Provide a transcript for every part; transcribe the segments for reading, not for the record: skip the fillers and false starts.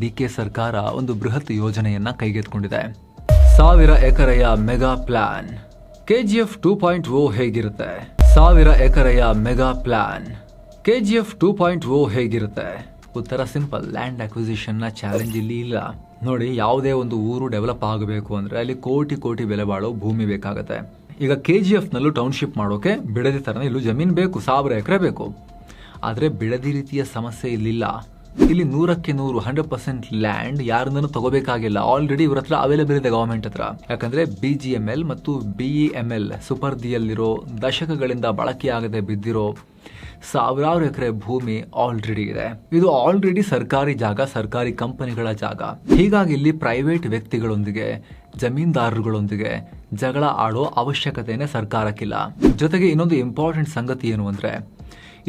DK ಸರ್ಕಾರ ಒಂದು ಬೃಹತ್ ಯೋಜನೆಯನ್ನ ಕೈಗೆತ್ತಿಕೊಂಡಿದೆ. 1000 ಎಕರೆಯ ಮೆಗಾ ಪ್ಲಾನ್. KGF 2.0 ಹೇಗಿರುತ್ತೆ? 1000 ಎಕರೆಯ ಮೆಗಾ ಪ್ಲಾನ್. KGF 2.0 ಹೇಗಿರುತ್ತೆ? ಉತ್ತರ ಸಿಂಪಲ್. ಲ್ಯಾಂಡ್ ಅಕ್ವಿಸಿಷನ್ ನ ಚಾಲೆಂಜ್ ಇಲ್ಲಿ ಇಲ್ಲ. ನೋಡಿ, ಯಾವುದೇ ಒಂದು ಊರು ಡೆವಲಪ್ ಆಗಬೇಕು ಅಂದ್ರೆ ಅಲ್ಲಿ ಕೋಟಿ ಬೆಲೆ ಬಾಳೋ ಭೂಮಿ ಬೇಕಾಗತ್ತೆ. ಈಗ KGF ನಲ್ಲೂ ಟೌನ್ಶಿಪ್ ಮಾಡೋಕೆ ಬಿಡದಿ ತರನೇ ಇಲ್ಲೂ ಜಮೀನು ಬೇಕು, 1000 ಎಕರೆ ಬೇಕು. ಆದರೆ ಬಿಡದಿ ರೀತಿಯ ಸಮಸ್ಯೆ ಇಲ್ಲಿಲ್ಲ. ಇಲ್ಲಿ 100ಕ್ಕೆ 100 100% ಲ್ಯಾಂಡ್ ಯಾರಿಂದನೂ ತಗೋಬೇಕಾಗಿಲ್ಲ. ಆಲ್ರೆಡಿ ಇವ್ರ ಹತ್ರ ಅವೈಲೇಬಲ್ ಇದೆ ಗವರ್ಮೆಂಟ್ ಹತ್ರ. ಯಾಕಂದ್ರೆ BGML ಮತ್ತು BEML ಸುಪರ್ದಿಯಲ್ಲಿರೋ ದಶಕಗಳಿಂದ ಬಳಕೆಯಾಗದೆ ಬಿದ್ದಿರೋ ಸಾವಿರಾರು ಎಕರೆ ಭೂಮಿ ಆಲ್ರೆಡಿ ಇದೆ. ಇದು ಆಲ್ರೆಡಿ ಸರ್ಕಾರಿ ಜಾಗ, ಸರ್ಕಾರಿ ಕಂಪನಿಗಳ ಜಾಗ. ಹೀಗಾಗಿ ಇಲ್ಲಿ ಪ್ರೈವೇಟ್ ವ್ಯಕ್ತಿಗಳೊಂದಿಗೆ, ಜಮೀನ್ದಾರರುಗಳೊಂದಿಗೆ ಜಗಳ ಆಡೋ ಅವಶ್ಯಕತೆನೇ ಸರ್ಕಾರಕ್ಕಿಲ್ಲ. ಜೊತೆಗೆ ಇನ್ನೊಂದು ಇಂಪಾರ್ಟೆಂಟ್ ಸಂಗತಿ ಏನು ಅಂದ್ರೆ,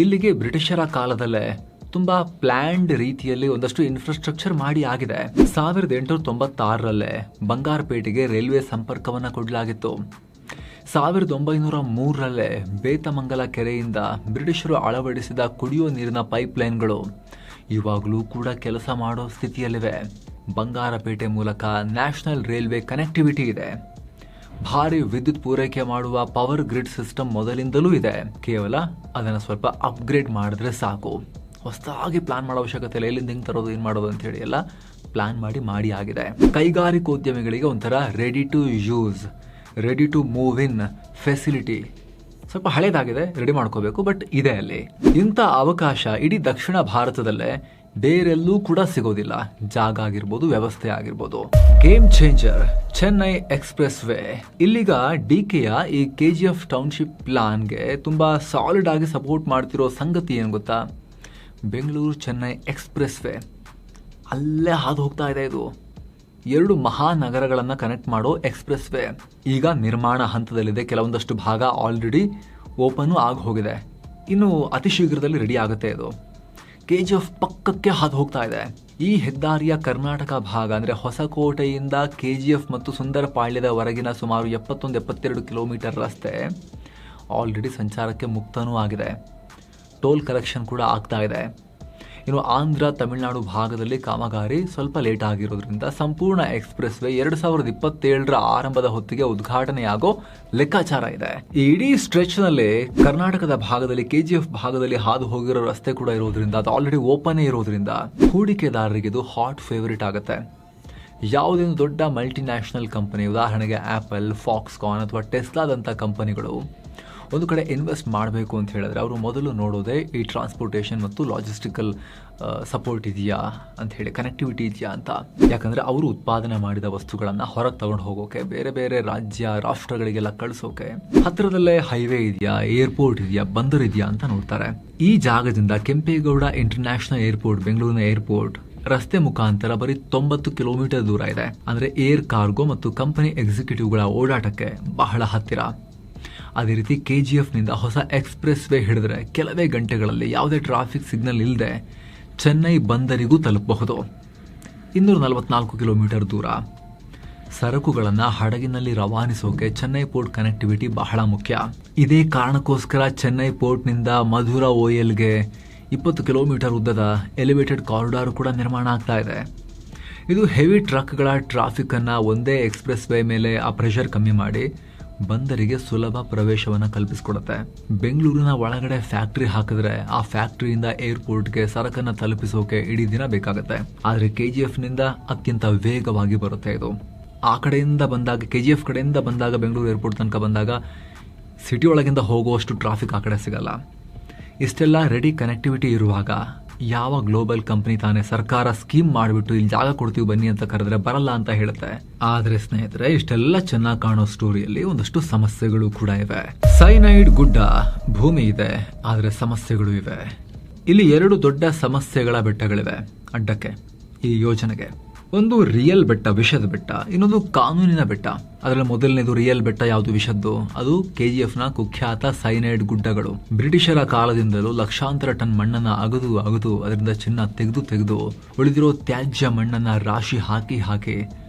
ಇಲ್ಲಿಗೆ ಬ್ರಿಟಿಷರ ಕಾಲದಲ್ಲೇ ತುಂಬಾ ಪ್ಲಾನ್ಡ್ ರೀತಿಯಲ್ಲಿ ಒಂದಷ್ಟು ಇನ್ಫ್ರಾಸ್ಟ್ರಕ್ಚರ್ ಮಾಡಿ ಆಗಿದೆ. 1896ರಲ್ಲೇ ಬಂಗಾರಪೇಟೆಗೆ ರೈಲ್ವೆ ಸಂಪರ್ಕವನ್ನ ಕೊಡಲಾಗಿತ್ತು. 1903ರಲ್ಲೇ ಬೇತಮಂಗಲ ಕೆರೆಯಿಂದ ಬ್ರಿಟಿಷರು ಅಳವಡಿಸಿದ ಕುಡಿಯೋ ನೀರಿನ ಪೈಪ್ಲೈನ್ಗಳು ಇವಾಗಲೂ ಕೂಡ ಕೆಲಸ ಮಾಡೋ ಸ್ಥಿತಿಯಲ್ಲಿವೆ. ಬಂಗಾರಪೇಟೆ ಮೂಲಕ ನ್ಯಾಷನಲ್ ರೈಲ್ವೆ ಕನೆಕ್ಟಿವಿಟಿ ಇದೆ. ಭಾರಿ ವಿದ್ಯುತ್ ಪೂರೈಕೆ ಮಾಡುವ ಪವರ್ ಗ್ರಿಡ್ ಸಿಸ್ಟಮ್ ಮೊದಲಿಂದಲೂ ಇದೆ. ಕೇವಲ ಅದನ್ನು ಸ್ವಲ್ಪ ಅಪ್ಗ್ರೇಡ್ ಮಾಡಿದ್ರೆ ಸಾಕು. ಹೊಸದಾಗಿ ಪ್ಲಾನ್ ಮಾಡೋ ಅವಶ್ಯಕತೆ ಇಲ್ಲ. ಎಲ್ಲಿಂದ ಹೆಂಗೆ ತರೋದು, ಏನು ಮಾಡೋದು ಅಂತ ಹೇಳಿ ಎಲ್ಲ ಪ್ಲಾನ್ ಮಾಡಿ ಆಗಿದೆ. ಕೈಗಾರಿಕೋದ್ಯಮಿಗಳಿಗೆ ಒಂಥರ ready to use, ready to move in facility. ಸ್ವಲ್ಪ ಹಳೇದಾಗಿದೆ, ರೆಡಿ ಮಾಡ್ಕೋಬೇಕು, ಬಟ್ ಇದೆ ಅಲ್ಲಿ. ಇಂಥ ಅವಕಾಶ ಇಡೀ ದಕ್ಷಿಣ ಭಾರತದಲ್ಲೇ ಬೇರೆಲ್ಲೂ ಕೂಡ ಸಿಗೋದಿಲ್ಲ. ಜಾಗ ಆಗಿರ್ಬೋದು, ವ್ಯವಸ್ಥೆ ಆಗಿರ್ಬೋದು. Game changer Chennai expressway. ಇಲ್ಲಿಗ ಡಿಕೆಯ ಈ KGF ಟೌನ್ಶಿಪ್ ಪ್ಲಾನ್ಗೆ ತುಂಬಾ ಸಾಲಿಡ್ ಆಗಿ ಸಪೋರ್ಟ್ ಮಾಡ್ತಿರೋ ಸಂಗತಿ ಏನು ಗೊತ್ತಾ? ಬೆಂಗಳೂರು ಚೆನ್ನೈ ಎಕ್ಸ್ಪ್ರೆಸ್ ವೇ ಅಲ್ಲೇ ಹಾದು ಹೋಗ್ತಾ ಇದೆ. ಇದು 2 ಮಹಾನಗರಗಳನ್ನು ಕನೆಕ್ಟ್ ಮಾಡೋ ಎಕ್ಸ್ಪ್ರೆಸ್ ವೇ ಈಗ ನಿರ್ಮಾಣ ಹಂತದಲ್ಲಿದೆ. ಕೆಲವೊಂದಷ್ಟು ಭಾಗ ಆಲ್ರೆಡಿ ಓಪನ್ ಆಗಿ ಹೋಗಿದೆ. ಇನ್ನು ಅತಿ ಶೀಘ್ರದಲ್ಲಿ ರೆಡಿ ಆಗುತ್ತೆ. ಇದು KGF ಪಕ್ಕಕ್ಕೆ ಹಾದು ಹೋಗ್ತಾ ಇದೆ. ಈ ಹೆದ್ದಾರಿಯ ಕರ್ನಾಟಕ ಭಾಗ ಅಂದ್ರೆ ಹೊಸಕೋಟೆಯಿಂದ KGF ಮತ್ತು ಸುಂದರಪಾಳ್ಯದವರೆಗಿನ ಸುಮಾರು 71-72 ಕಿಲೋಮೀಟರ್ ರಸ್ತೆ ಆಲ್ರೆಡಿ ಸಂಚಾರಕ್ಕೆ ಮುಕ್ತನೂ ಆಗಿದೆ. ಟೋಲ್ ಕಲೆಕ್ಷನ್ ಕೂಡ ಆಗ್ತಾ ಇದೆ. ಇನ್ನು ಆಂಧ್ರ ತಮಿಳುನಾಡು ಭಾಗದಲ್ಲಿ ಕಾಮಗಾರಿ ಸ್ವಲ್ಪ ಲೇಟ್ ಆಗಿರೋದ್ರಿಂದ ಸಂಪೂರ್ಣ ಎಕ್ಸ್ಪ್ರೆಸ್ ವೇ 2027ರ ಆರಂಭದ ಹೊತ್ತಿಗೆ ಉದ್ಘಾಟನೆಯಾಗೋ ಲೆಕ್ಕಾಚಾರ ಇದೆ. ಈ ಇಡೀ ಸ್ಟ್ರೆಚ್ ನಲ್ಲಿ ಕರ್ನಾಟಕದ ಭಾಗದಲ್ಲಿ KGF ಭಾಗದಲ್ಲಿ ಹಾದು ಹೋಗಿರೋ ರಸ್ತೆ ಕೂಡ ಇರೋದ್ರಿಂದ, ಅದು ಆಲ್ರೆಡಿ ಓಪನ್ ಇರೋದ್ರಿಂದ ಹೂಡಿಕೆದಾರರಿಗೆ ಇದು ಹಾಟ್ ಫೇವರಿಟ್ ಆಗುತ್ತೆ. ಯಾವುದೇ ಒಂದು ದೊಡ್ಡ ಮಲ್ಟಿನ್ಯಾಷನಲ್ ಕಂಪನಿ, ಉದಾಹರಣೆಗೆ ಆಪಲ್, ಫಾಕ್ಸ್ಕಾನ್ ಅಥವಾ ಟೆಸ್ಲಾದಂಥ ಕಂಪನಿಗಳು ಒಂದು ಕಡೆ ಇನ್ವೆಸ್ಟ್ ಮಾಡಬೇಕು ಅಂತ ಹೇಳಿದ್ರೆ ಅವರು ಮೊದಲು ನೋಡೋದೇ ಈ ಟ್ರಾನ್ಸ್ಪೋರ್ಟೇಷನ್ ಮತ್ತು ಲಾಜಿಸ್ಟಿಕಲ್ ಸಪೋರ್ಟ್ ಇದೆಯಾ ಅಂತ ಹೇಳಿ, ಕನೆಕ್ಟಿವಿಟಿ ಇದೆಯಾ ಅಂತ. ಯಾಕಂದರೆ ಅವರು ಉತ್ಪಾದನೆ ಮಾಡಿದ ವಸ್ತುಗಳನ್ನು ಹೊರಗೆ ತಗೊಂಡು ಹೋಗೋಕೆ, ಬೇರೆ ಬೇರೆ ರಾಜ್ಯ ರಾಷ್ಟ್ರಗಳಿಗೆಲ್ಲ ಕಳಿಸೋಕೆ ಹತ್ತಿರದಲ್ಲೇ ಹೈವೇ ಇದೆಯಾ, ಏರ್ಪೋರ್ಟ್ ಇದೆಯಾ, ಬಂದರ್ ಇದೆಯಾ ಅಂತ ನೋಡ್ತಾರೆ. ಈ ಜಾಗದಿಂದ ಕೆಂಪೇಗೌಡ ಇಂಟರ್ನ್ಯಾಷನಲ್ ಏರ್ಪೋರ್ಟ್, ಬೆಂಗಳೂರಿನ ಏರ್ಪೋರ್ಟ್ ರಸ್ತೆ ಮುಖಾಂತರ ಬರೀ 90 ಕಿಲೋಮೀಟರ್ ದೂರ ಇದೆ. ಅಂದರೆ ಏರ್ ಕಾರ್ಗೋ ಮತ್ತು ಕಂಪನಿ ಎಕ್ಸಿಕ್ಯೂಟಿವ್ಗಳ ಓಡಾಟಕ್ಕೆ ಬಹಳ ಹತ್ತಿರ. ಅದೇ ರೀತಿ KGFನಿಂದ ಹೊಸ ಎಕ್ಸ್ಪ್ರೆಸ್ ವೇ ಹಿಡಿದ್ರೆ ಕೆಲವೇ ಗಂಟೆಗಳಲ್ಲಿ ಯಾವುದೇ ಟ್ರಾಫಿಕ್ ಸಿಗ್ನಲ್ ಇಲ್ಲದೆ ಚೆನ್ನೈ ಬಂದರಿಗೂ ತಲುಪಬಹುದು. 244 ಕಿಲೋಮೀಟರ್ ದೂರ. ಸರಕುಗಳನ್ನು ಹಡಗಿನಲ್ಲಿ ರವಾನಿಸೋಕೆ ಚೆನ್ನೈ ಪೋರ್ಟ್ ಕನೆಕ್ಟಿವಿಟಿ ಬಹಳ ಮುಖ್ಯ. ಇದೇ ಕಾರಣಕ್ಕೋಸ್ಕರ ಚೆನ್ನೈ ಪೋರ್ಟ್ನಿಂದ ಮಧುರ OLಗೆ 20 ಕಿಲೋಮೀಟರ್ ಉದ್ದದ ಎಲಿವೇಟೆಡ್ ಕಾರಿಡಾರ್ ಕೂಡ ನಿರ್ಮಾಣ ಆಗ್ತಾ ಇದೆ. ಇದು ಹೆವಿ ಟ್ರಕ್ಗಳ ಟ್ರಾಫಿಕ್ ಅನ್ನ ಒಂದೇ ಎಕ್ಸ್ಪ್ರೆಸ್ ವೇ ಮೇಲೆ ಆ ಪ್ರೆಷರ್ ಕಮ್ಮಿ ಮಾಡಿ ಬಂದರಿಗೆ ಸುಲಭ ಪ್ರವೇಶವನ್ನು ಕಲ್ಪಿಸಿಕೊಡುತ್ತೆ. ಬೆಂಗಳೂರಿನ ಒಳಗಡೆ ಫ್ಯಾಕ್ಟರಿ ಹಾಕಿದ್ರೆ ಆ ಫ್ಯಾಕ್ಟರಿಯಿಂದ ಏರ್ಪೋರ್ಟ್ಗೆ ಸರಕನ್ನು ತಲುಪಿಸೋಕೆ ಇಡೀ ದಿನ ಬೇಕಾಗುತ್ತೆ. ಆದರೆ KGFನಿಂದ ಅತ್ಯಂತ ವೇಗವಾಗಿ ಬರುತ್ತೆ ಇದು. ಆ ಕಡೆಯಿಂದ ಬಂದಾಗ, KGF ಕಡೆಯಿಂದ ಬಂದಾಗ ಬೆಂಗಳೂರು ಏರ್ಪೋರ್ಟ್ ತನಕ ಬಂದಾಗ ಸಿಟಿ ಒಳಗಿಂದ ಹೋಗುವಷ್ಟು ಟ್ರಾಫಿಕ್ ಆ ಕಡೆ ಸಿಗಲ್ಲ. ಇಷ್ಟೆಲ್ಲ ರೆಡಿ ಕನೆಕ್ಟಿವಿಟಿ ಇರುವಾಗ ಯಾವ ಗ್ಲೋಬಲ್ ಕಂಪನಿ ತಾನೇ ಸರ್ಕಾರ ಸ್ಕೀಮ್ ಮಾಡಿಬಿಟ್ಟು ಇಲ್ಲಿ ಜಾಗ ಕೊಡ್ತೀವಿ ಬನ್ನಿ ಅಂತ ಕರೆದ್ರೆ ಬರಲ್ಲ ಅಂತ ಹೇಳುತ್ತೆ. ಆದ್ರೆ ಸ್ನೇಹಿತರೆ, ಇಷ್ಟೆಲ್ಲ ಚೆನ್ನಾಗಿ ಕಾಣೋ ಸ್ಟೋರಿಯಲ್ಲಿ ಒಂದಷ್ಟು ಸಮಸ್ಯೆಗಳು ಕೂಡ ಇವೆ. ಸೈನೈಡ್ ಗುಡ್ಡ ಭೂಮಿ ಇದೆ, ಆದ್ರೆ ಸಮಸ್ಯೆಗಳು ಇವೆ. ಇಲ್ಲಿ 2 ದೊಡ್ಡ ಸಮಸ್ಯೆಗಳ ಬೆಟ್ಟಗಳಿವೆ ಅಡ್ಡಕ್ಕೆ ಈ ಯೋಜನೆಗೆ. ಒಂದು ರಿಯಲ್ ಬೆಟ್ಟ, ವಿಷದ ಬೆಟ್ಟ. ಇನ್ನೊಂದು ಕಾನೂನಿನ ಬೆಟ್ಟ. ಅದರಲ್ಲಿ ಮೊದಲನೇದು ರಿಯಲ್ ಬೆಟ್ಟ. ಯಾವುದು ವಿಷದ್ದು? ಅದು KGFನ ಕುಖ್ಯಾತ ಸೈನೈಡ್ ಗುಡ್ಡಗಳು. ಬ್ರಿಟಿಷರ ಕಾಲದಿಂದಲೂ ಲಕ್ಷಾಂತರ ಟನ್ ಮಣ್ಣನ್ನ ಅಗದು ಅದರಿಂದ ಚಿನ್ನ ತೆಗೆದು ಉಳಿದಿರೋ ತ್ಯಾಜ್ಯ ಮಣ್ಣನ್ನ ರಾಶಿ ಹಾಕಿ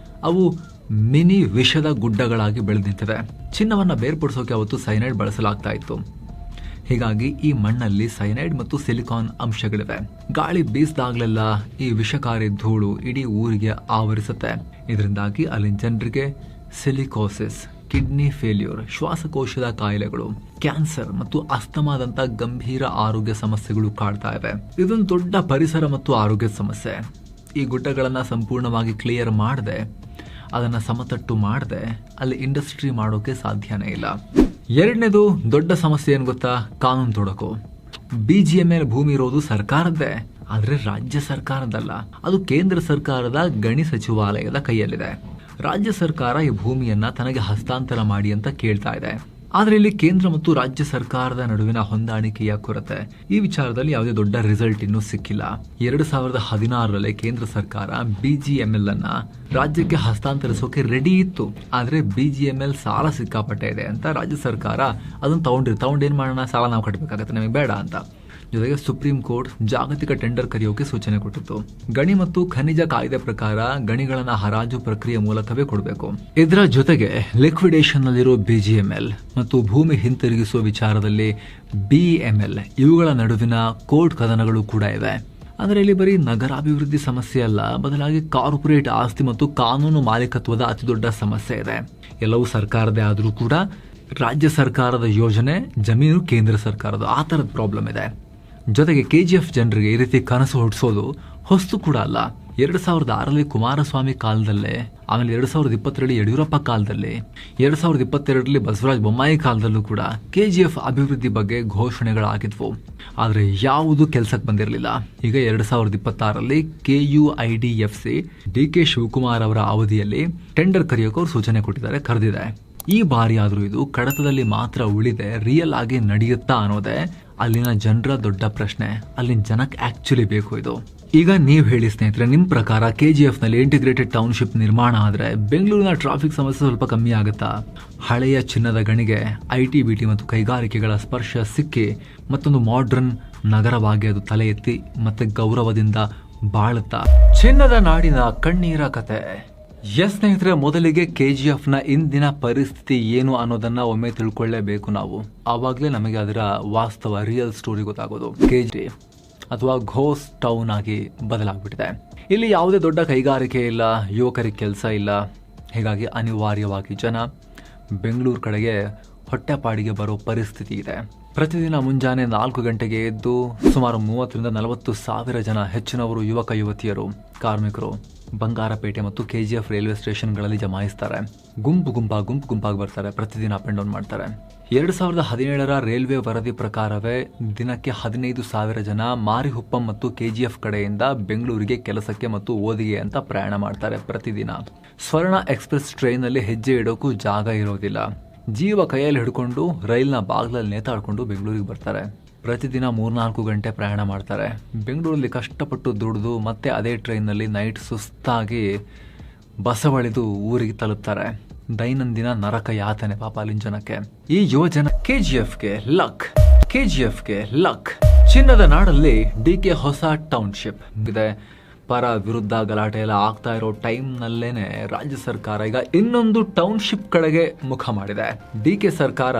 ಅವು ಮಿನಿ ವಿಷದ ಗುಡ್ಡಗಳಾಗಿ ಬೆಳೆದು ನಿಂತಿವೆ. ಚಿನ್ನವನ್ನ ಬೇರ್ಪಡಿಸೋಕೆ ಅವತ್ತು ಸೈನೈಡ್ ಬಳಸಲಾಗ್ತಾ ಇತ್ತು. ಹೀಗಾಗಿ ಈ ಮಣ್ಣಲ್ಲಿ ಸೈನೈಡ್ ಮತ್ತು ಸಿಲಿಕಾನ್ ಅಂಶಗಳಿವೆ. ಗಾಳಿ ಬೀಸಿದಾಗ್ಲೆಲ್ಲ ಈ ವಿಷಕಾರಿ ಧೂಳು ಇಡೀ ಊರಿಗೆ ಆವರಿಸುತ್ತೆ. ಇದರಿಂದಾಗಿ ಅಲ್ಲಿನ ಜನರಿಗೆ ಸಿಲಿಕೋಸಿಸ್, ಕಿಡ್ನಿ ಫೇಲ್ಯೂರ್, ಶ್ವಾಸಕೋಶದ ಕಾಯಿಲೆಗಳು, ಕ್ಯಾನ್ಸರ್ ಮತ್ತು ಅಸ್ತಮಾದಂತ ಗಂಭೀರ ಆರೋಗ್ಯ ಸಮಸ್ಯೆಗಳು ಕಾಡ್ತಾ ಇವೆ. ಇದೊಂದು ದೊಡ್ಡ ಪರಿಸರ ಮತ್ತು ಆರೋಗ್ಯದ ಸಮಸ್ಯೆ. ಈ ಗುಡ್ಡಗಳನ್ನ ಸಂಪೂರ್ಣವಾಗಿ ಕ್ಲಿಯರ್ ಮಾಡದೆ, ಅದನ್ನ ಸಮತಟ್ಟು ಮಾಡದೆ ಅಲ್ಲಿ ಇಂಡಸ್ಟ್ರಿ ಮಾಡೋಕೆ ಸಾಧ್ಯನೇ ಇಲ್ಲ. ಎರಡನೇದು ದೊಡ್ಡ ಸಮಸ್ಯೆ ಏನ್ ಗೊತ್ತಾ? ಕಾನೂನು ತೊಡಕು. BGML ಭೂಮಿ ಇರೋದು ಸರ್ಕಾರದ್ದೇ, ಆದ್ರೆ ರಾಜ್ಯ ಸರ್ಕಾರದಲ್ಲ. ಅದು ಕೇಂದ್ರ ಸರ್ಕಾರದ ಗಣಿ ಸಚಿವಾಲಯದ ಕೈಯಲ್ಲಿದೆ. ರಾಜ್ಯ ಸರ್ಕಾರ ಈ ಭೂಮಿಯನ್ನ ತನಗೆ ಹಸ್ತಾಂತರ ಮಾಡಿ ಅಂತ ಕೇಳ್ತಾ ಇದೆ. ಆದ್ರೆ ಇಲ್ಲಿ ಕೇಂದ್ರ ಮತ್ತು ರಾಜ್ಯ ಸರ್ಕಾರದ ನಡುವಿನ ಹೊಂದಾಣಿಕೆಯ ಕೊರತೆ. ಈ ವಿಚಾರದಲ್ಲಿ ಯಾವುದೇ ದೊಡ್ಡ ರಿಸಲ್ಟ್ ಇನ್ನೂ ಸಿಕ್ಕಿಲ್ಲ. 2016ರಲ್ಲಿ ಕೇಂದ್ರ ಸರ್ಕಾರ BGML ಅನ್ನ ರಾಜ್ಯಕ್ಕೆ ಹಸ್ತಾಂತರಿಸೋಕೆ ರೆಡಿ ಇತ್ತು. ಆದ್ರೆ BGML ಸಾಲ ಸಿಕ್ಕಾಪಟ್ಟೆ ಇದೆ ಅಂತ ರಾಜ್ಯ ಸರ್ಕಾರ ಅದನ್ನ ತಗೊಂಡೇನ್ ಮಾಡೋಣ, ಸಾಲ ನಾವು ಕಟ್ಟಬೇಕಾಗತ್ತೆ, ನಮಗೆ ಬೇಡ ಅಂತ. ಜೊತೆಗೆ ಸುಪ್ರೀಂ ಕೋರ್ಟ್ ಜಾಗತಿಕ ಟೆಂಡರ್ ಕರೆಯೋಕೆ ಸೂಚನೆ ಕೊಟ್ಟಿತ್ತು. ಗಣಿ ಮತ್ತು ಖನಿಜ ಕಾಯ್ದೆ ಪ್ರಕಾರ ಗಣಿಗಳನ್ನ ಹರಾಜು ಪ್ರಕ್ರಿಯೆ ಮೂಲಕವೇ ಕೊಡಬೇಕು. ಇದರ ಜೊತೆಗೆ ಲಿಕ್ವಿಡೇಷನ್ ನಲ್ಲಿರೋ BGML ಮತ್ತು ಭೂಮಿ ಹಿಂತಿರುಗಿಸುವ ವಿಚಾರದಲ್ಲಿ BML ಇವುಗಳ ನಡುವಿನ ಕೋರ್ಟ್ ಕದನಗಳು ಕೂಡ ಇವೆ. ಅಂದ್ರೆ ಇಲ್ಲಿ ಬರೀ ನಗರಾಭಿವೃದ್ಧಿ ಸಮಸ್ಯೆ ಅಲ್ಲ, ಬದಲಾಗಿ ಕಾರ್ಪೊರೇಟ್ ಆಸ್ತಿ ಮತ್ತು ಕಾನೂನು ಮಾಲೀಕತ್ವದ ಅತಿದೊಡ್ಡ ಸಮಸ್ಯೆ ಇದೆ. ಎಲ್ಲವೂ ಸರ್ಕಾರದೇ ಆದರೂ ಕೂಡ ರಾಜ್ಯ ಸರ್ಕಾರದ ಯೋಜನೆ, ಜಮೀನು ಕೇಂದ್ರ ಸರ್ಕಾರದ, ಆ ತರದ ಪ್ರಾಬ್ಲಮ್ ಇದೆ. ಜೊತೆಗೆ KGF ಜನರಿಗೆ ಈ ರೀತಿ ಕನಸು ಹೊಡಿಸೋದು ಹೊಸ್ತು ಕೂಡ ಅಲ್ಲ. 2006ರಲ್ಲಿ ಕುಮಾರಸ್ವಾಮಿ ಕಾಲದಲ್ಲೇ, ಆಮೇಲೆ 2020ರಲ್ಲಿ ಯಡಿಯೂರಪ್ಪ ಕಾಲದಲ್ಲಿ, 2022ರಲ್ಲಿ ಬಸವರಾಜ ಬೊಮ್ಮಾಯಿ ಕಾಲದಲ್ಲೂ ಕೂಡ KGF ಅಭಿವೃದ್ಧಿ ಬಗ್ಗೆ ಘೋಷಣೆಗಳಾಗಿದ್ವು. ಆದ್ರೆ ಯಾವುದು ಕೆಲಸಕ್ಕೆ ಬಂದಿರಲಿಲ್ಲ. ಈಗ 2026ರಲ್ಲಿ KUIDFC DK ಶಿವಕುಮಾರ್ ಅವರ ಅವಧಿಯಲ್ಲಿ ಟೆಂಡರ್ ಕರೆಯೋಕೆ ಅವರು ಸೂಚನೆ ಕೊಟ್ಟಿದ್ದಾರೆ, ಕರೆದಿದೆ. ಈ ಬಾರಿ ಆದ್ರೂ ಇದು ಕಡತದಲ್ಲಿ ಮಾತ್ರ ಉಳಿದೆ, ರಿಯಲ್ ಆಗಿ ನಡೆಯುತ್ತಾ ಅನ್ನೋದೇ ಅಲ್ಲಿನ ಜನರ ದೊಡ್ಡ ಪ್ರಶ್ನೆ. ಅಲ್ಲಿನ ಜನಕ್ಕೆ ಆಕ್ಚುಲಿ ಬೇಕು ಇದು. ಈಗ ನೀವ್ ಹೇಳಿ ಸ್ನೇಹಿತರೆ, ನಿಮ್ ಪ್ರಕಾರ KGF ನಲ್ಲಿ ಇಂಟಿಗ್ರೇಟೆಡ್ ಟೌನ್ಶಿಪ್ ನಿರ್ಮಾಣ ಆದ್ರೆ ಬೆಂಗಳೂರಿನ ಟ್ರಾಫಿಕ್ ಸಮಸ್ಯೆ ಸ್ವಲ್ಪ ಕಮ್ಮಿ ಆಗುತ್ತಾ? ಹಳೆಯ ಚಿನ್ನದ ಗಣಿಗೆ IT, BT ಮತ್ತು ಕೈಗಾರಿಕೆಗಳ ಸ್ಪರ್ಶ ಸಿಕ್ಕಿ ಮತ್ತೊಂದು ಮಾಡರ್ನ್ ನಗರವಾಗಿ ಅದು ತಲೆ ಎತ್ತಿ ಮತ್ತೆ ಗೌರವದಿಂದ ಬಾಳುತ್ತಾ? ಚಿನ್ನದ ನಾಡಿನ ಕಣ್ಣೀರ ಕತೆ. ಎಸ್ ಸ್ನೇಹಿತರೆ, ಮೊದಲಿಗೆ KGF ನ ಇಂದಿನ ಪರಿಸ್ಥಿತಿ ಏನು ಅನ್ನೋದನ್ನ ಒಮ್ಮೆ ತಿಳ್ಕೊಳ್ಳೇಬೇಕು ನಾವು. ಆವಾಗಲೇ ನಮಗೆ ಅದರ ವಾಸ್ತವ, ರಿಯಲ್ ಸ್ಟೋರಿ ಗೊತ್ತಾಗೋದು. KGF ಅಥವಾ ಘೋಸ್ಟ್ ಟೌನ್ ಆಗಿ ಬದಲಾಗ್ಬಿಟ್ಟಿದೆ. ಇಲ್ಲಿ ಯಾವುದೇ ದೊಡ್ಡ ಕೈಗಾರಿಕೆ ಇಲ್ಲ, ಯುವಕರಿಗೆ ಕೆಲಸ ಇಲ್ಲ. ಹೀಗಾಗಿ ಅನಿವಾರ್ಯವಾಗಿ ಜನ ಬೆಂಗಳೂರು ಕಡೆಗೆ ಹೊಟ್ಟೆಪಾಡಿಗೆ ಬರೋ ಪರಿಸ್ಥಿತಿ ಇದೆ. ಪ್ರತಿದಿನ ಮುಂಜಾನೆ 4 ಗಂಟೆಗೆ ಎದ್ದು ಸುಮಾರು 30,000 ರಿಂದ 40,000 ಜನ, ಹೆಚ್ಚಿನವರು ಯುವಕ ಯುವತಿಯರು, ಕಾರ್ಮಿಕರು ಬಂಗಾರಪೇಟೆ ಮತ್ತು KGF ರೈಲ್ವೆ ಸ್ಟೇಷನ್ಗಳಲ್ಲಿ ಜಮಾಯಿಸ್ತಾರೆ. ಗುಂಪಾಗಿ ಬರ್ತಾರೆ. ಪ್ರತಿದಿನ ಅಪ್ ಅಂಡ್ ಡೌನ್ ಮಾಡ್ತಾರೆ. 2017ರ ರೈಲ್ವೆ ವರದಿ ಪ್ರಕಾರವೇ ದಿನಕ್ಕೆ 15,000 ಜನ ಮಾರಿಹುಪ್ಪಂ ಮತ್ತು KGF ಕಡೆಯಿಂದ ಬೆಂಗಳೂರಿಗೆ ಕೆಲಸಕ್ಕೆ ಮತ್ತು ಓದಿಗೆ ಅಂತ ಪ್ರಯಾಣ ಮಾಡ್ತಾರೆ ಪ್ರತಿದಿನ. ಸ್ವರ್ಣ ಎಕ್ಸ್ಪ್ರೆಸ್ ಟ್ರೈನ್ ನಲ್ಲಿ ಹೆಜ್ಜೆ ಇಡೋಕ್ಕೂ ಜಾಗ ಇರೋದಿಲ್ಲ. ಜೀವ ಕೈಯಲ್ಲಿ ಹಿಡ್ಕೊಂಡು ರೈಲ್ನ ಬಾಗ್ಲಲ್ಲಿ ನೇತಾಡ್ಕೊಂಡು ಬೆಂಗಳೂರಿಗೆ ಬರ್ತಾರೆ. ಪ್ರತಿದಿನ 3-4 ಗಂಟೆ ಪ್ರಯಾಣ ಮಾಡ್ತಾರೆ. ಬೆಂಗಳೂರಲ್ಲಿ ಕಷ್ಟಪಟ್ಟು ದುಡಿದು ಮತ್ತೆ ಅದೇ ಟ್ರೈನ್ನಲ್ಲಿ ನೈಟ್ ಸುಸ್ತಾಗಿ ಬಸವಳಿದು ಊರಿಗೆ ತಲುಪ್ತಾರೆ. ದೈನಂದಿನ ನರಕ ಯಾತನೆ ಪಾಪ ಅಲ್ಲಿನ ಜನಕ್ಕೆ. ಈ ಯುವ ಜನ KGFಗೆ ಲಕ್. ಚಿನ್ನದ ನಾಡಲ್ಲಿ DK ಹೊಸ ಟೌನ್ಶಿಪ್ ಇದೆ. ಪರ ವಿರುದ್ಧ ಗಲಾಟೆ ಎಲ್ಲ ಆಗ್ತಾ ಇರೋ ಟೈಮ್ ನಲ್ಲೇನೆ ರಾಜ್ಯ ಸರ್ಕಾರ ಈಗ ಇನ್ನೊಂದು ಟೌನ್ಶಿಪ್ ಕಡೆಗೆ ಮುಖ ಮಾಡಿದೆ. DK ಸರ್ಕಾರ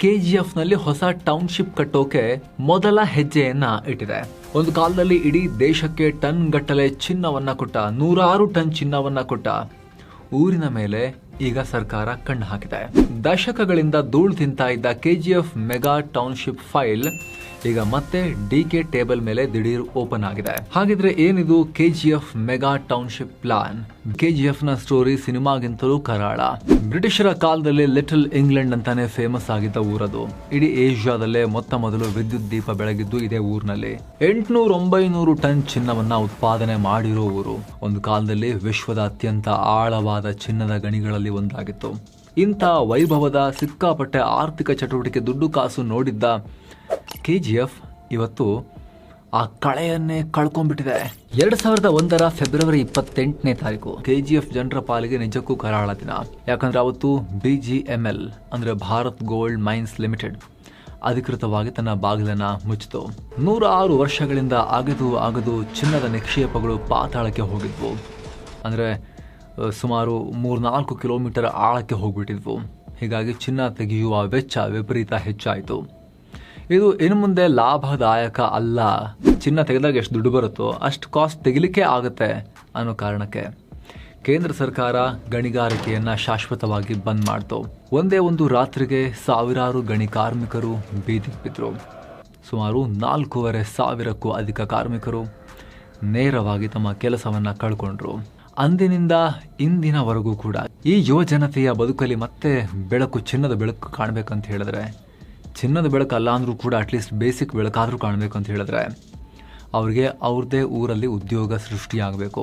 KGF ನಲ್ಲಿ ಹೊಸ ಟೌನ್ಶಿಪ್ ಕಟ್ಟೋಕೆ ಮೊದಲ ಹೆಜ್ಜೆಯನ್ನ ಇಟ್ಟಿದೆ. ಒಂದು ಕಾಲದಲ್ಲಿ ಇಡೀ ದೇಶಕ್ಕೆ ಟನ್ ಗಟ್ಟಲೆ ಚಿನ್ನವನ್ನ ಕೊಟ್ಟ, 106 ಟನ್ ಚಿನ್ನವನ್ನ ಕೊಟ್ಟ ಊರಿನ ಮೇಲೆ ಈಗ ಸರ್ಕಾರ ಕಣ್ಣು ಹಾಕಿದೆ. ದಶಕಗಳಿಂದ ಧೂಳು ತಿಂತಾ ಇದ್ದ KGF ಮೆಗಾ ಟೌನ್ಶಿಪ್ ಫೈಲ್ ಈಗ ಮತ್ತೆ DK ಟೇಬಲ್ ಮೇಲೆ ದಿಢೀರ್ ಓಪನ್ ಆಗಿದೆ. ಹಾಗಿದ್ರೆ ಏನಿದು KGF mega township plan? KGF ನ ಸ್ಟೋರಿ ಸಿನಿಮಾಗಿಂತಲೂ ಕರಾಳ. ಬ್ರಿಟಿಷರ ಕಾಲದಲ್ಲಿ ಲಿಟಲ್ ಇಂಗ್ಲೆಂಡ್ ಅಂತಾನೆ ಫೇಮಸ್ ಆಗಿದ್ದ ಊರದು. ಇಡೀ ಏಷ್ಯಾದಲ್ಲೇ ಮೊತ್ತ ಮೊದಲು ವಿದ್ಯುತ್ ದೀಪ ಬೆಳಗಿದ್ದು ಇದೇ ಊರಿನಲ್ಲಿ. 800-900 ಟನ್ ಚಿನ್ನವನ್ನ ಉತ್ಪಾದನೆ ಮಾಡಿರೋ ಊರು. ಒಂದು ಕಾಲದಲ್ಲಿ ವಿಶ್ವದ ಅತ್ಯಂತ ಆಳವಾದ ಚಿನ್ನದ ಗಣಿಗಳಲ್ಲಿ ಒಂದಾಗಿತ್ತು. ಇಂಥ ವೈಭವದ ಸಿಕ್ಕಾಪಟ್ಟೆ ಆರ್ಥಿಕ ಚಟುವಟಿಕೆ, ದುಡ್ಡು ಕಾಸು ನೋಡಿದ್ದ KGF ಇವತ್ತು ಆ ಕಳೆಯನ್ನೇ ಕಳ್ಕೊಂಡ್ಬಿಟ್ಟಿದೆ. 2001ರ ಫೆಬ್ರವರಿ 28ನೇ ತಾರೀಕು KGF ಜನರ ಪಾಲಿಗೆ ನಿಜಕ್ಕೂ ಕರಾಳ ದಿನ. ಯಾಕಂದ್ರೆ ಅವತ್ತು BGML ಅಂದ್ರೆ ಭಾರತ್ ಗೋಲ್ಡ್ ಮೈನ್ಸ್ ಲಿಮಿಟೆಡ್ ಅಧಿಕೃತವಾಗಿ ತನ್ನ ಬಾಗಿಲನ್ನ ಮುಚ್ಚಿತು. 106 ವರ್ಷಗಳಿಂದ ಆಗದು ಚಿನ್ನದ ನಿಕ್ಷೇಪಗಳು ಪಾತಾಳಕ್ಕೆ ಹೋಗಿದ್ವು. ಅಂದ್ರೆ ಸುಮಾರು 3-4 ಕಿಲೋಮೀಟರ್ ಆಳಕ್ಕೆ ಹೋಗ್ಬಿಟ್ಟಿದ್ವು. ಹೀಗಾಗಿ ಚಿನ್ನ ತೆಗೆಯುವ ವೆಚ್ಚ ವಿಪರೀತ ಹೆಚ್ಚಾಯಿತು. ಇದು ಇನ್ನು ಮುಂದೆ ಲಾಭದಾಯಕ ಅಲ್ಲ. ಚಿನ್ನ ತೆಗೆದಾಗ ಎಷ್ಟು ದುಡ್ಡು ಬರುತ್ತೋ ಅಷ್ಟು ಕಾಸ್ಟ್ ತೆಗಿಲಿಕ್ಕೆ ಆಗುತ್ತೆ ಅನ್ನೋ ಕಾರಣಕ್ಕೆ ಕೇಂದ್ರ ಸರ್ಕಾರ ಗಣಿಗಾರಿಕೆಯನ್ನ ಶಾಶ್ವತವಾಗಿ ಬಂದ್ ಮಾಡ್ತು. ಒಂದೇ ಒಂದು ರಾತ್ರಿಗೆ ಸಾವಿರಾರು ಗಣಿ ಕಾರ್ಮಿಕರು ಬೀದಿಗೆ ಬಿದ್ರು. ಸುಮಾರು 4,500ಕ್ಕೂ ಅಧಿಕ ಕಾರ್ಮಿಕರು ನೇರವಾಗಿ ತಮ್ಮ ಕೆಲಸವನ್ನ ಕಳ್ಕೊಂಡ್ರು. ಅಂದಿನಿಂದ ಇಂದಿನವರೆಗೂ ಕೂಡ ಈ ಯುವ ಜನತೆಯ ಬದುಕಲ್ಲಿ ಮತ್ತೆ ಬೆಳಕು, ಚಿನ್ನದ ಬೆಳಕು ಕಾಣಬೇಕಂತ ಹೇಳಿದ್ರೆ, ಚಿನ್ನದ ಬೆಳಕು ಅಲ್ಲ ಅಂದ್ರೂ ಕೂಡ ಅಟ್ಲೀಸ್ಟ್ ಬೇಸಿಕ್ ಬೆಳಕಾದ್ರೂ ಕಾಣಬೇಕಂತ ಹೇಳಿದ್ರೆ ಅವ್ರಿಗೆ ಅವ್ರದ್ದೇ ಊರಲ್ಲಿ ಉದ್ಯೋಗ ಸೃಷ್ಟಿಯಾಗಬೇಕು.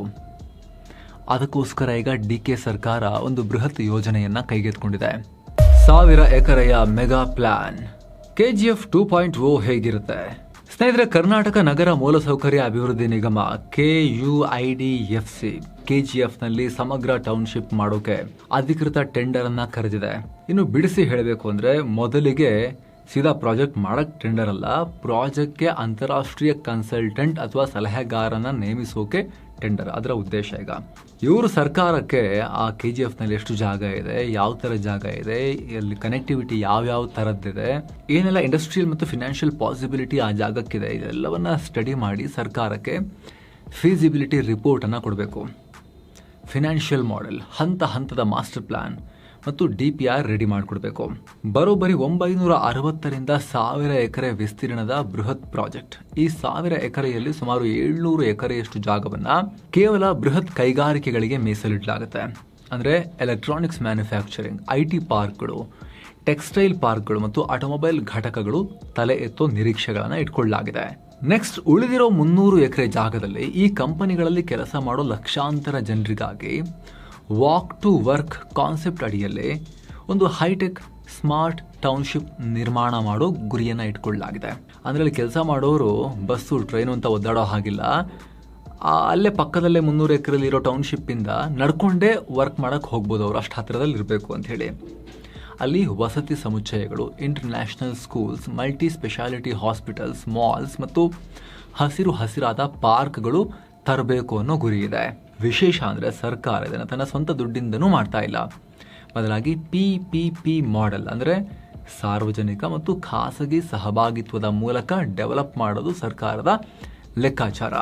ಅದಕ್ಕೋಸ್ಕರ ಈಗ DK ಸರ್ಕಾರ ಒಂದು ಬೃಹತ್ ಯೋಜನೆಯನ್ನ ಕೈಗೆತ್ತಿಕೊಂಡಿದೆ. 1000 ಎಕರೆಯ ಮೆಗಾ ಪ್ಲಾನ್. KGF 2.0 ಹೇಗಿರುತ್ತೆ ಸ್ನೇಹಿತರೆ? ಕರ್ನಾಟಕ ನಗರ ಮೂಲಸೌಕರ್ಯ ಅಭಿವೃದ್ಧಿ ನಿಗಮ KUIDFC KGF ನಲ್ಲಿ ಸಮಗ್ರ ಟೌನ್ಶಿಪ್ ಮಾಡೋಕೆ ಅಧಿಕೃತ ಟೆಂಡರ್ ಅನ್ನ ಕರೆದಿದೆ. ಇನ್ನು ಬಿಡಿಸಿ ಹೇಳಬೇಕು ಅಂದ್ರೆ, ಮೊದಲಿಗೆ ಸೀದಾ ಪ್ರಾಜೆಕ್ಟ್ ಮಾಡಕ್ ಟೆಂಡರ್ ಅಲ್ಲ, ಪ್ರಾಜೆಕ್ಟ್ಗೆ ಅಂತಾರಾಷ್ಟ್ರೀಯ ಕನ್ಸಲ್ಟೆಂಟ್ ಅಥವಾ ಸಲಹೆಗಾರನ ನೇಮಿಸೋಕೆ ಟೆಂಡರ್. ಅದರ ಉದ್ದೇಶ ಈಗ ಇವರು ಸರ್ಕಾರಕ್ಕೆ ಆ KGF ನಲ್ಲಿ ಎಷ್ಟು ಜಾಗ ಇದೆ, ಯಾವ ತರ ಜಾಗ ಇದೆ, ಇಲ್ಲಿ ಕನೆಕ್ಟಿವಿಟಿ ಯಾವ್ಯಾವ ತರದ್ದಿದೆ, ಏನೆಲ್ಲ ಇಂಡಸ್ಟ್ರಿಯಲ್ ಮತ್ತು ಫಿನಾನ್ಷಿಯಲ್ ಪಾಸಿಬಿಲಿಟಿ ಆ ಜಾಗಕ್ಕಿದೆ, ಇದೆಲ್ಲವನ್ನ ಸ್ಟಡಿ ಮಾಡಿ ಸರ್ಕಾರಕ್ಕೆ ಫೀಸಿಬಿಲಿಟಿ ರಿಪೋರ್ಟ್ ಅನ್ನ ಕೊಡಬೇಕು. ಫಿನಾನ್ಷಿಯಲ್ ಮಾಡೆಲ್, ಹಂತ ಹಂತದ ಮಾಸ್ಟರ್ ಪ್ಲಾನ್ ಮತ್ತು DPR ರೆಡಿ ಮಾಡಿಕೊಡ್ಬೇಕು. ಬರೋಬ್ಬರಿ 960ರಿಂದ 1000 ಎಕರೆ ವಿಸ್ತೀರ್ಣದ ಬೃಹತ್ ಪ್ರಾಜೆಕ್ಟ್. ಈ 1000 ಎಕರೆಯಲ್ಲಿ ಸುಮಾರು 700 ಎಕರೆಯಷ್ಟು ಜಾಗವನ್ನ ಕೇವಲ ಬೃಹತ್ ಕೈಗಾರಿಕೆಗಳಿಗೆ ಮೀಸಲಿಡಲಾಗುತ್ತೆ. ಅಂದ್ರೆ ಎಲೆಕ್ಟ್ರಾನಿಕ್ಸ್ ಮ್ಯಾನುಫ್ಯಾಕ್ಚರಿಂಗ್, IT ಪಾರ್ಕ್ಗಳು, ಟೆಕ್ಸ್ಟೈಲ್ ಪಾರ್ಕ್ಗಳು ಮತ್ತು ಆಟೋಮೊಬೈಲ್ ಘಟಕಗಳು ತಲೆ ಎತ್ತೋ ನಿರೀಕ್ಷೆಗಳನ್ನ ಇಟ್ಕೊಳ್ಳಲಾಗಿದೆ. ನೆಕ್ಸ್ಟ್ ಉಳಿದಿರೋ 300 ಎಕರೆ ಜಾಗದಲ್ಲಿ ಈ ಕಂಪನಿಗಳಲ್ಲಿ ಕೆಲಸ ಮಾಡೋ ಲಕ್ಷಾಂತರ ಜನರಿಗಾಗಿ ವಾಕ್ ಟು ವರ್ಕ್ ಕಾನ್ಸೆಪ್ಟ್ ಅಡಿಯಲ್ಲಿ ಒಂದು ಹೈಟೆಕ್ ಸ್ಮಾರ್ಟ್ ಟೌನ್ಶಿಪ್ ನಿರ್ಮಾಣ ಮಾಡೋ ಗುರಿಯನ್ನ ಇಟ್ಕೊಳ್ಳಲಾಗಿದೆ. ಅಂದ್ರೆ ಅಲ್ಲಿ ಕೆಲಸ ಮಾಡೋರು ಬಸ್ಸು, ಟ್ರೈನು ಅಂತ ಒದ್ದಾಡೋ ಹಾಗಿಲ್ಲ. ಅಲ್ಲೇ ಪಕ್ಕದಲ್ಲೇ 300 ಎಕರೆಯಲ್ಲಿ ಇರೋ ಟೌನ್ಶಿಪ್ ಇಂದ ನಡ್ಕೊಂಡೇ ವರ್ಕ್ ಮಾಡಕ್ ಹೋಗ್ಬೋದು ಅವ್ರು, ಅಷ್ಟು ಹತ್ತಿರದಲ್ಲಿ ಇರಬೇಕು ಅಂತ ಹೇಳಿ. ಅಲ್ಲಿ ವಸತಿ ಸಮುಚ್ಚಯಗಳು, international schools, multi speciality hospitals, malls ಮತ್ತು ಹಸಿರಾದ ಪಾರ್ಕ್ಗಳು ತರಬೇಕು ಅನ್ನೋ ಗುರಿ ಇದೆ. ವಿಶೇಷ ಅಂದ್ರೆ ಸರ್ಕಾರ ಇದನ್ನು ತನ್ನ ಸ್ವಂತ ದುಡ್ಡಿಂದನೂ ಮಾಡ್ತಾ ಇಲ್ಲ. ಬದಲಾಗಿ PPP ಮಾಡೆಲ್ ಅಂದ್ರೆ ಸಾರ್ವಜನಿಕ ಮತ್ತು ಖಾಸಗಿ ಸಹಭಾಗಿತ್ವದ ಮೂಲಕ ಡೆವಲಪ್ ಮಾಡೋದು ಸರ್ಕಾರದ ಲೆಕ್ಕಾಚಾರ.